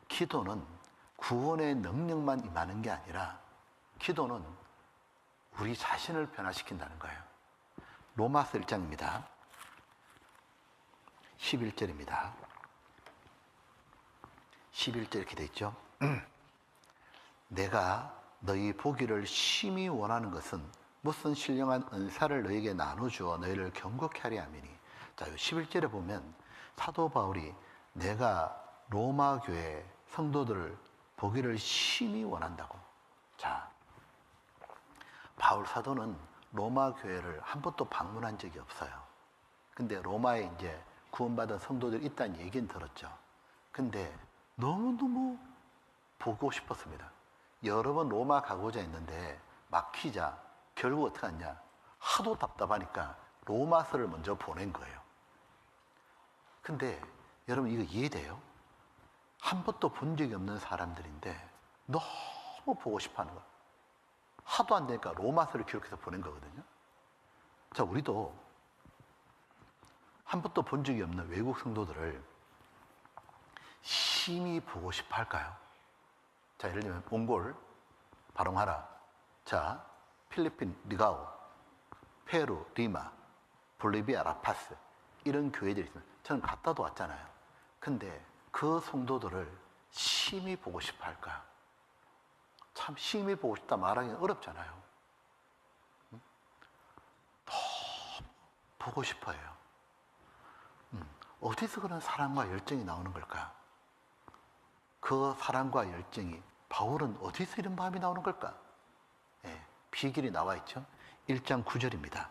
기도는 구원의 능력만 임하는 게 아니라 기도는 우리 자신을 변화시킨다는 거예요. 로마서 1장입니다. 11절입니다. 11절 이렇게 돼 있죠. 내가 너희 보기를 심히 원하는 것은 무슨 신령한 은사를 너희에게 나눠주어 너희를 경고케 하려 함이니. 자, 11절에 보면 사도 바울이 내가 로마 교회 성도들을 보기를 심히 원한다고. 자, 바울 사도는 로마 교회를 한 번도 방문한 적이 없어요. 근데 로마에 이제 구원받은 성도들이 있다는 얘기는 들었죠. 근데 너무너무 보고 싶었습니다. 여러 번 로마 가고자 했는데 막히자 결국 어떻게 하냐, 하도 답답하니까 로마서를 먼저 보낸 거예요. 근데 여러분 이거 이해돼요? 한 번도 본 적이 없는 사람들인데 너무 보고 싶어 하는 거예요. 하도 안 되니까 로마서를 기록해서 보낸 거거든요. 자, 우리도 한 번도 본 적이 없는 외국 성도들을 심히 보고 싶어 할까요? 자, 예를 들면 몽골 바롱하라, 자, 필리핀 리가오, 페루 리마, 볼리비아 라파스, 이런 교회들이 있습니다. 저는 갔다도 왔잖아요. 근데 그 성도들을 심히 보고 싶어 할까요? 참 심히 보고 싶다 말하기는 어렵잖아요. 너무 보고 싶어요. 어디서 그런 사랑과 열정이 나오는 걸까? 그 사랑과 열정이, 바울은 어디서 이런 마음이 나오는 걸까? 비결이 나와 있죠. 1장 9절입니다.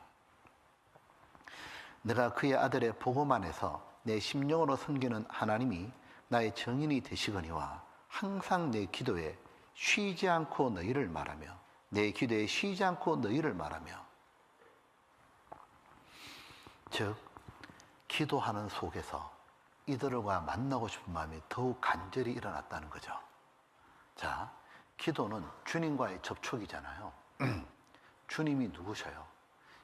내가 그의 아들의 복음 안에서 내 심령으로 섬기는 하나님이 나의 정인이 되시거니와 항상 내 기도에 쉬지 않고 너희를 말하며, 내 기도에 쉬지 않고 너희를 말하며. 즉 기도하는 속에서 이들과 만나고 싶은 마음이 더욱 간절히 일어났다는 거죠. 자, 기도는 주님과의 접촉이잖아요. 주님이 누구셔요?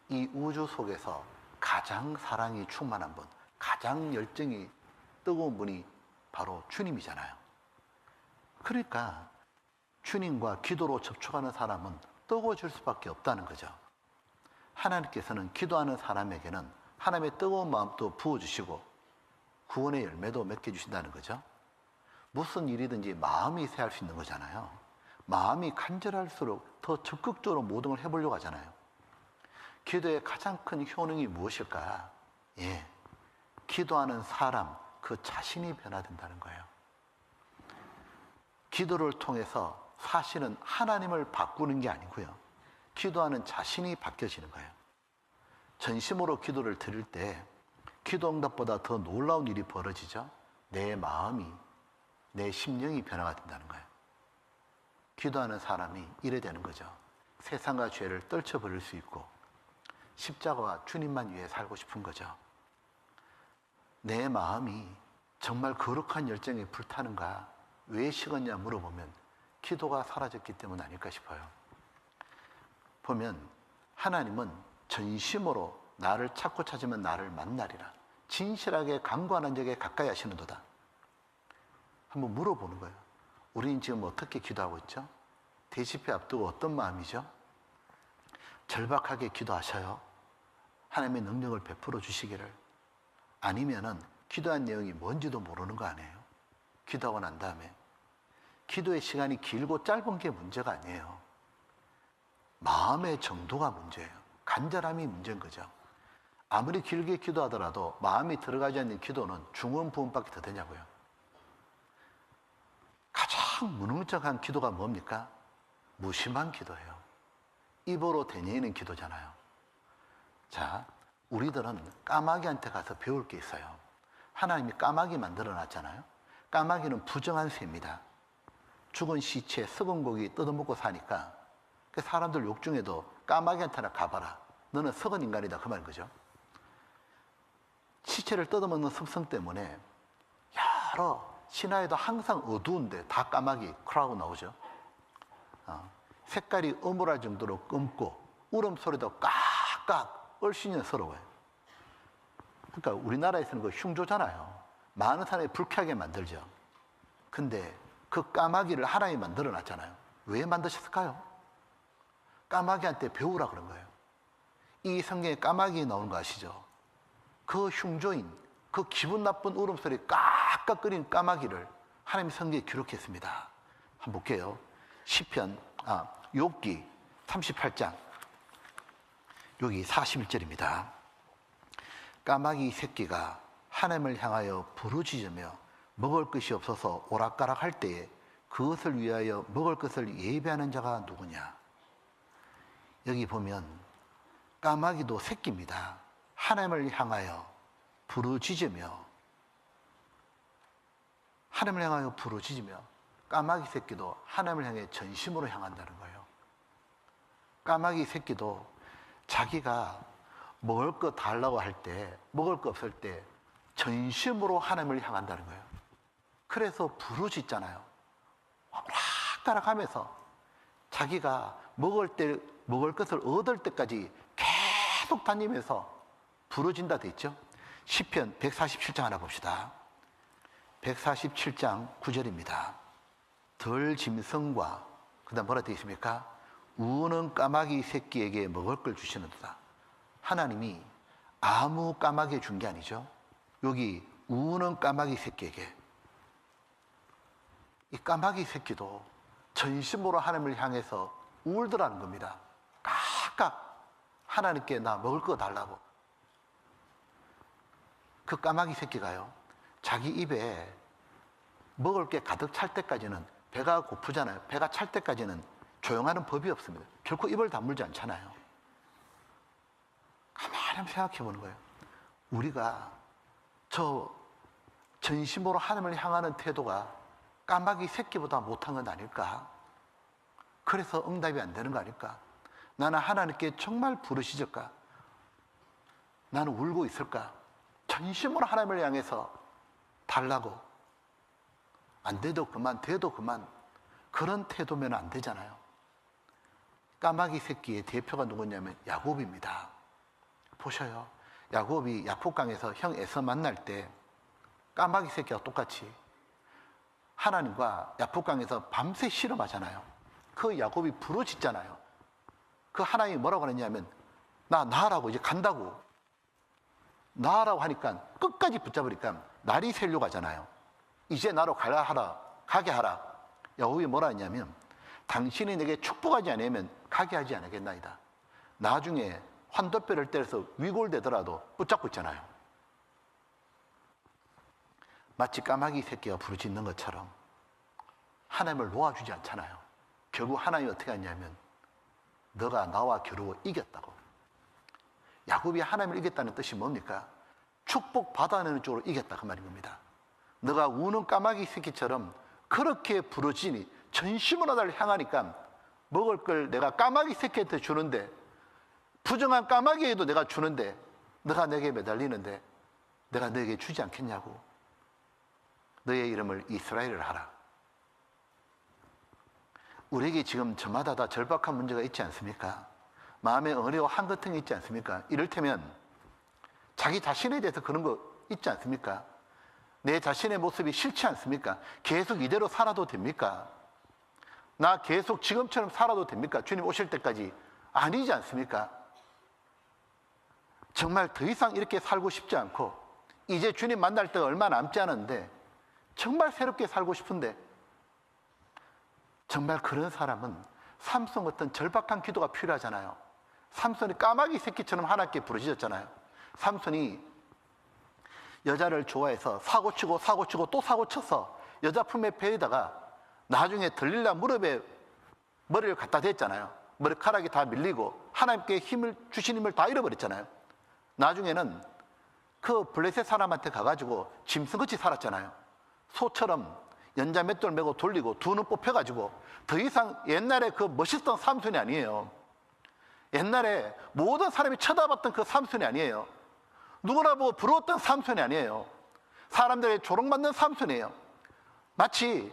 이 우주 속에서 가장 사랑이 충만한 분, 가장 열정이 뜨거운 분이 바로 주님이잖아요. 그러니까 주님과 기도로 접촉하는 사람은 뜨거워질 수밖에 없다는 거죠. 하나님께서는 기도하는 사람에게는 하나님의 뜨거운 마음도 부어주시고 구원의 열매도 맺게 주신다는 거죠. 무슨 일이든지 마음이 새할 수 있는 거잖아요. 마음이 간절할수록 더 적극적으로 모든 걸 해보려고 하잖아요. 기도의 가장 큰 효능이 무엇일까? 기도하는 사람 그 자신이 변화된다는 거예요. 기도를 통해서 사실은 하나님을 바꾸는 게 아니고요, 기도하는 자신이 바뀌어지는 거예요. 전심으로 기도를 드릴 때 기도 응답보다 더 놀라운 일이 벌어지죠. 내 마음이, 내 심령이 변화가 된다는 거예요. 기도하는 사람이 이래 되는 거죠. 세상과 죄를 떨쳐버릴 수 있고 십자가와 주님만 위해 살고 싶은 거죠. 내 마음이 정말 거룩한 열정에 불타는가, 왜 식었냐 물어보면 기도가 사라졌기 때문 아닐까 싶어요. 보면 하나님은 전심으로 나를 찾고 찾으면 나를 만나리라, 진실하게 간구하는 적에 가까이 하시는도다. 한번 물어보는 거예요. 우리는 지금 어떻게 기도하고 있죠? 대집회 앞두고 어떤 마음이죠? 절박하게 기도하셔요? 하나님의 능력을 베풀어 주시기를? 아니면은 기도한 내용이 뭔지도 모르는 거 아니에요? 기도하고 난 다음에 기도의 시간이 길고 짧은 게 문제가 아니에요. 마음의 정도가 문제예요. 간절함이 문제인 거죠. 아무리 길게 기도하더라도 마음이 들어가지 않는 기도는 중원 부분밖에 더 되냐고요. 가장 무능력한 기도가 뭡니까? 무심한 기도예요. 입으로 되뇌이는 기도잖아요. 자, 우리들은 까마귀한테 가서 배울 게 있어요. 하나님이 까마귀 만들어 놨잖아요. 까마귀는 부정한 새입니다. 죽은 시체, 썩은 고기 뜯어먹고 사니까 그 사람들 욕 중에도 까마귀한테나 가봐라, 너는 썩은 인간이다, 그 말인 거죠. 시체를 뜯어먹는 습성 때문에 여러 신화에도 항상 어두운데 다 까마귀 크라고 나오죠. 색깔이 어물할 정도로 검고 울음소리도 깍깍 얼씬스러워요. 그러니까 우리나라에서는 그 흉조잖아요. 많은 사람이 불쾌하게 만들죠. 근데 그 까마귀를 하나님이 만들어 놨잖아요. 왜 만드셨을까요? 까마귀한테 배우라 그런 거예요. 이 성경에 까마귀 나오는 거 아시죠? 그 흉조인, 그 기분 나쁜 울음소리 깍깍거리는 까마귀를 하나님이 성경에 기록했습니다. 한번 볼게요. 욥기 38장 여기 41절입니다. 까마귀 새끼가 하나님을 향하여 부르짖으며 먹을 것이 없어서 오락가락할 때에 그것을 위하여 먹을 것을 예배하는 자가 누구냐? 여기 보면 까마귀도 새끼입니다. 하나님을 향하여 부르짖으며, 하나님을 향하여 부르짖으며, 까마귀 새끼도 하나님을 향해 전심으로 향한다는 거예요. 까마귀 새끼도 자기가 먹을 거 달라고 할 때, 먹을 거 없을 때 전심으로 하나님을 향한다는 거예요. 그래서 부르짖잖아요. 오락가락하면서 자기가 먹을 것을 얻을 때까지 계속 다니면서 부르짖는다 돼 있죠. 시편 147장 하나 봅시다. 147장 9절입니다. 덜 짐승과 그다음 뭐라 되어 있습니까? 우는 까마귀 새끼에게 먹을 걸 주시는도다. 하나님이 아무 까마귀에 준 게 아니죠. 여기 우는 까마귀 새끼에게, 이 까마귀 새끼도 전심으로 하나님을 향해서 울더라는 겁니다. 각각 하나님께 나 먹을 거 달라고. 그 까마귀 새끼가요, 자기 입에 먹을 게 가득 찰 때까지는, 배가 고프잖아요. 배가 찰 때까지는 조용하는 법이 없습니다. 결코 입을 다물지 않잖아요. 가만히 한번 생각해 보는 거예요. 우리가 저 전심으로 하나님을 향하는 태도가 까마귀 새끼보다 못한 건 아닐까? 그래서 응답이 안 되는 거 아닐까? 나는 하나님께 정말 부르짖을까? 나는 울고 있을까? 전심으로 하나님을 향해서 달라고. 안 돼도 그만, 돼도 그만. 그런 태도면 안 되잖아요. 까마귀 새끼의 대표가 누구냐면 야곱입니다. 보셔요. 야곱이 야복강에서 형 에서 만날 때 까마귀 새끼와 똑같이 하나님과 야복강에서 밤새 실험하잖아요. 그 야곱이 부르짖잖아요. 그 하나님이 뭐라고 하느냐면 나 나으라고, 이제 간다고. 나으라고 하니까 끝까지 붙잡으니까 날이 새려고 하잖아요. 이제 나로 가게 하라. 야곱이 뭐라 했냐면 당신이 내게 축복하지 않으면 가게 하지 않겠나이다. 나중에 환도뼈를 때려서 위골되더라도 붙잡고 있잖아요. 마치 까마귀 새끼가 부르짖는 것처럼 하나님을 놓아주지 않잖아요. 결국 하나님이 어떻게 하냐면 너가 나와 겨루어 이겼다고. 야곱이 하나님을 이겼다는 뜻이 뭡니까? 축복 받아내는 쪽으로 이겼다, 그 말인 겁니다. 너가 우는 까마귀 새끼처럼 그렇게 부르짖으니 전심으로 나를 향하니까 먹을 걸 내가 까마귀 새끼한테 주는데, 부정한 까마귀에도 내가 주는데 너가 내게 매달리는데 내가 너에게 주지 않겠냐고. 너의 이름을 이스라엘을 하라. 우리에게 지금 저마다 다 절박한 문제가 있지 않습니까? 마음에 어려워 한가통이 있지 않습니까? 이를테면 자기 자신에 대해서 그런 거 있지 않습니까? 내 자신의 모습이 싫지 않습니까? 계속 이대로 살아도 됩니까? 나 계속 지금처럼 살아도 됩니까? 주님 오실 때까지. 아니지 않습니까? 정말 더 이상 이렇게 살고 싶지 않고 이제 주님 만날 때가 얼마 남지 않았는데 정말 새롭게 살고 싶은데, 정말 그런 사람은 삼손 같은 절박한 기도가 필요하잖아요. 삼손이 까마귀 새끼처럼 하나님께 부르짖었잖아요. 삼손이 여자를 좋아해서 사고치고 또 사고쳐서 여자 품에 베이다가 나중에 들릴라 무릎에 머리를 갖다 댔잖아요. 머리카락이 다 밀리고 하나님께 힘을 주신 힘을 다 잃어버렸잖아요. 나중에는 그 블레셋 사람한테 가가지고 짐승같이 살았잖아요. 소처럼 연자 맷돌 메고 돌리고 두 눈 뽑혀가지고 더 이상 옛날에 그 멋있던 삼손이 아니에요. 옛날에 모든 사람이 쳐다봤던 그 삼손이 아니에요. 누구나 보고 부러웠던 삼손이 아니에요. 사람들의 조롱받는 삼손이에요. 마치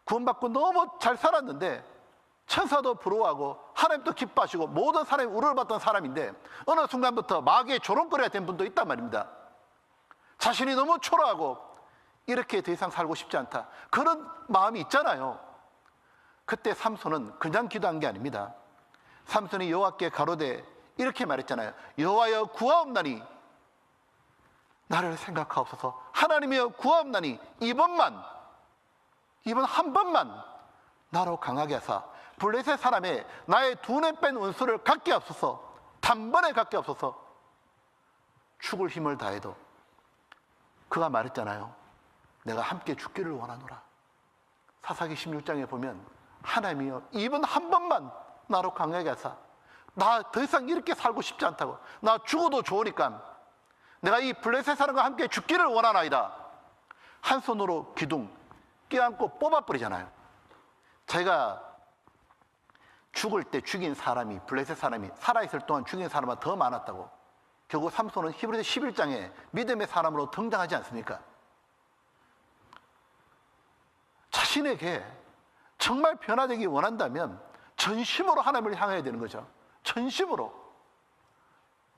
구원받고 너무 잘 살았는데 천사도 부러워하고 하나님도 기뻐하시고 모든 사람이 우러러 봤던 사람인데 어느 순간부터 마귀의 조롱거리가 된 분도 있단 말입니다. 자신이 너무 초라하고 이렇게 더 이상 살고 싶지 않다. 그런 마음이 있잖아요. 그때 삼손은 그냥 기도한 게 아닙니다. 삼손이 여호와께 가로되 이렇게 말했잖아요. 여호와여 구하옵나니 나를 생각하옵소서. 하나님이여 구하옵나니 이번 한 번만 나로 강하게 하사 블레셋 사람의 나의 두뇌 뺀 원수를 갖게 하옵소서. 단번에 갖게 하옵소서. 죽을 힘을 다해도 그가 말했잖아요. 내가 함께 죽기를 원하노라. 사사기 16장에 보면 하나님이여 이번 한 번만 나로 강하게 하사 나 더 이상 이렇게 살고 싶지 않다고. 나 죽어도 좋으니까 내가 이 블레셋 사람과 함께 죽기를 원하나이다. 한 손으로 기둥 껴안고 뽑아버리잖아요. 자기가 죽을 때 죽인 사람이, 블레셋 사람이 살아있을 동안 죽인 사람보다 더 많았다고. 결국 삼손은 히브리서 11장에 믿음의 사람으로 등장하지 않습니까? 자신에게 정말 변화되기 원한다면 전심으로 하나님을 향해야 되는 거죠. 전심으로.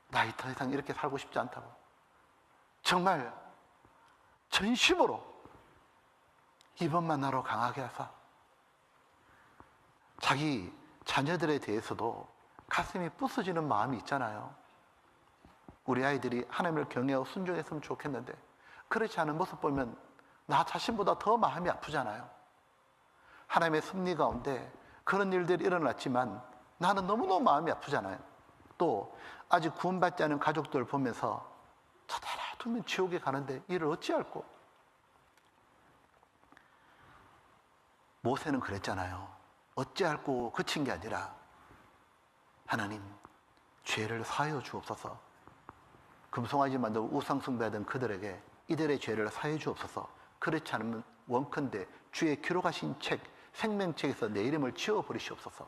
나 더 이상 이렇게 살고 싶지 않다고. 정말 전심으로 이번만 나로 강하게 하사. 자기 자녀들에 대해서도 가슴이 부서지는 마음이 있잖아요. 우리 아이들이 하나님을 경외하고 순종했으면 좋겠는데 그렇지 않은 모습 보면 나 자신보다 더 마음이 아프잖아요. 하나님의 섭리 가운데 그런 일들이 일어났지만 나는 너무너무 마음이 아프잖아요. 또 아직 구원받지 않은 가족들 보면서 저대로 두면 지옥에 가는데 이를 어찌할꼬. 모세는 그랬잖아요. 어찌할꼬 그친 게 아니라 하나님 죄를 사하여 주옵소서. 금송아지 만들고 우상 숭배하던 그들에게 이들의 죄를 사하여 주옵소서. 그렇지 않으면 원컨대 주의 기록하신 책 생명책에서 내 이름을 지워버리시옵소서.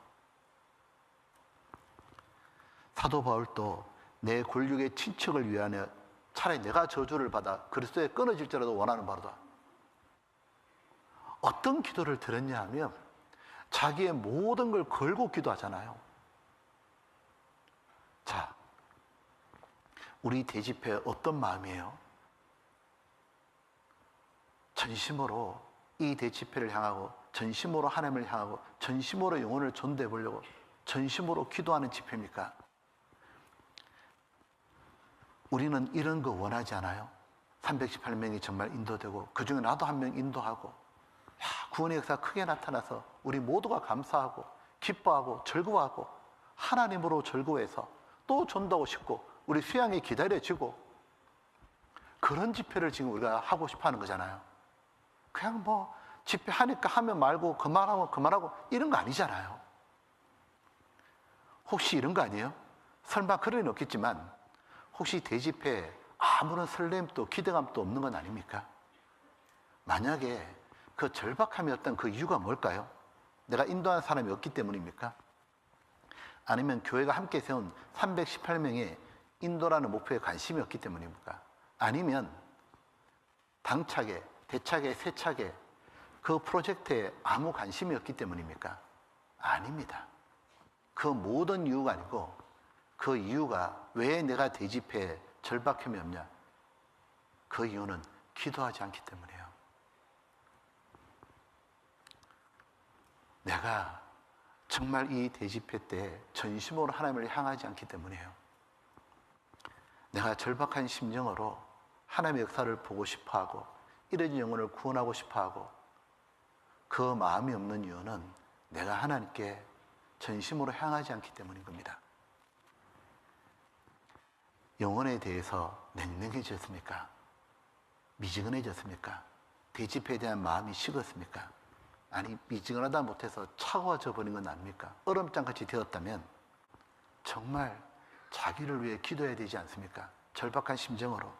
사도 바울도 내 골육의 친척을 위하여 차라리 내가 저주를 받아 그리스도에 끊어질지라도 원하는 바로다. 어떤 기도를 드렸냐 하면 자기의 모든 걸 걸고 기도하잖아요. 자, 우리 대집회 어떤 마음이에요? 전심으로 이 대집회를 향하고 전심으로 하나님을 향하고 전심으로 영혼을 전도해 보려고 전심으로 기도하는 집회입니까? 우리는 이런 거 원하지 않아요? 318명이 정말 인도되고 그중에 나도 한 명 인도하고 구원의 역사가 크게 나타나서 우리 모두가 감사하고 기뻐하고 즐거워하고 하나님으로 즐거워해서 또 전도하고 싶고 우리 수양이 기다려지고 그런 집회를 지금 우리가 하고 싶어 하는 거잖아요. 그냥 뭐 집회하니까 하면 말고 그만하고 이런 거 아니잖아요. 혹시 이런 거 아니에요? 설마 그럴 리는 없겠지만 혹시 대집회에 아무런 설렘도 기대감도 없는 건 아닙니까? 만약에 그 절박함이었던 그 이유가 뭘까요? 내가 인도한 사람이 없기 때문입니까? 아니면 교회가 함께 세운 318명의 인도라는 목표에 관심이 없기 때문입니까? 아니면 당차게, 대차게, 세차게 그 프로젝트에 아무 관심이 없기 때문입니까? 아닙니다. 그 모든 이유가 아니고 그 이유가 왜 내가 대집회에 절박함이 없냐? 그 이유는 기도하지 않기 때문이에요. 내가 정말 이 대집회 때 전심으로 하나님을 향하지 않기 때문이에요. 내가 절박한 심정으로 하나님의 역사를 보고 싶어하고 이런 영혼을 구원하고 싶어하고 그 마음이 없는 이유는 내가 하나님께 전심으로 향하지 않기 때문인 겁니다. 영혼에 대해서 냉랭해졌습니까? 미지근해졌습니까? 대집회에 대한 마음이 식었습니까? 아니 미지근하다 못해서 차가워져 버린 건 아닙니까? 얼음장같이 되었다면 정말 자기를 위해 기도해야 되지 않습니까? 절박한 심정으로